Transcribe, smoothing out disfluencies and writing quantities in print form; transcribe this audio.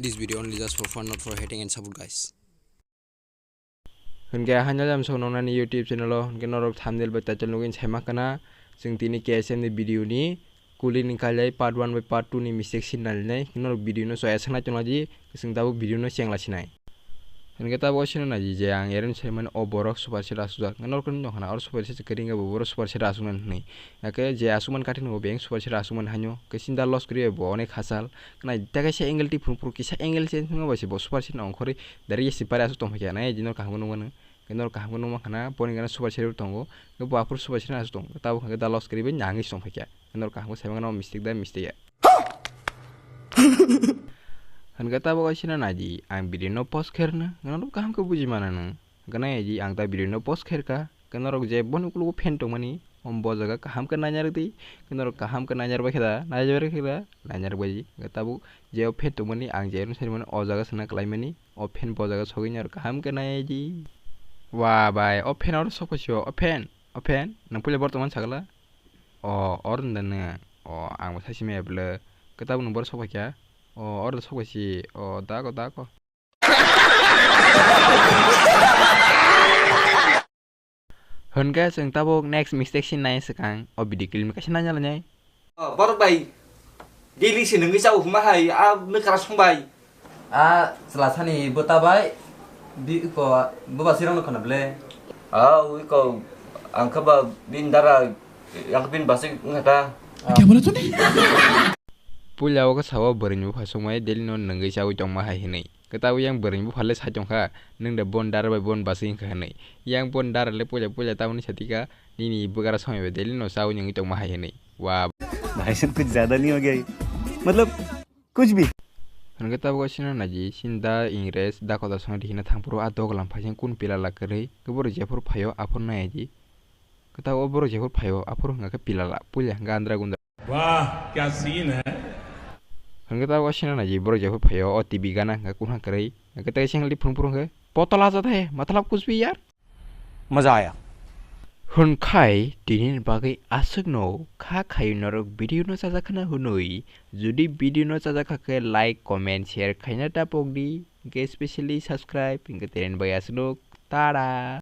This video only just for fun, not for hating and support, guys. Hingga hanya dalam sonongan YouTube channel lo, hingga norok thumbnail beta channel login semak kena, sing tini KSM di video ni, kulin kalai part 1 by part 2 ni mistake sin nalai, hingga norok video no so esana channel lagi, sing tahu video no siang lasinai. Hingga tahu sih na ji yang eren semen oborok super sih rasudah, hingga norok kan dong, or super sih kering gak borok super sih rasunan nih, ya ke je asuman katin go beng super sih rasuman hanyo, kesinda loss kriye bo onek hasal, karena jaga sih angle ti pur kisah angle sih nggak boleh bo super sih nongkori dari si para asu tom ya na jinor kahung nunggu kenor kahung nunggu makna poni karena super sih tonggo, ke bo apur super sih asu tong, tahu kan kita loss kriye nyangis tom ya, kenor kahung saya mengenal mistake ya. Kan kata bawa sih naji, ang video no post kerna, kenapa kaham ke buji mana nung? Karena ya ang ta video no post ker ka, kenapa je bon ukulu pen tong mani, jaga kaham ke nanyar ti, kenapa kaham ke nanyar bakeda, nanyar baji, kata bu je pen tong mani ang je seri mana jaga sana kelai mani, pen jaga sogi nyar kaham ke nanya ji. Wah bay, pen orang sopo sih, pen, nang punya teman sagala, orang dana, ang masih me bela, kata bu nomor sopo kya? Orang sok sih, tako. Hingga sing tabok next mistake sih nanya sekarang, bidik ilmu kasih nanya lah nyai. Baru bay, daily sih nengis jauh mahai, keras bay. Selasa nih buta bay, di ko bawa sirang lo kena beli. Iko angka bin darah yang bin basik ngata. Gimana tuh nih? Pulau ke sawah berinbu pasumai deli non nenggai jauh jong mahai hinai. Ketahui yang berinbu halis hajong ka, neng da bon dar by bon basing ka hinai. Yang bon dar le pulau tahu ni setika, ini ibu kara sampai deli no jauh yang jong mahai hinai. Wah. भाई साहब कुछ ज़्यादा नहीं हो गया मतलब कुछ भी Kan kita bawa sini naji, sinda Inggris da kota sama di hina thampuru adog lampasing kun pila lakere, keburu jepur payo apur na yaji. Kita oboro jepur payo apur nggak ke pila la, punya nggak andra gunda. वाह क्या scene है Kan kita bawa sini naji, boro jepur payo TV gana nggak kun kere, nggak kita iseng li purung ke, potol aja teh, matlab कुछ भी यार. मज़ा आया Hun kai dinin bagai asuk no kha khai norok video no saja kana hunoi judi video no saja kake like comment share khaina tapok di ke especially subscribe ingke teren bagai asuk no tada.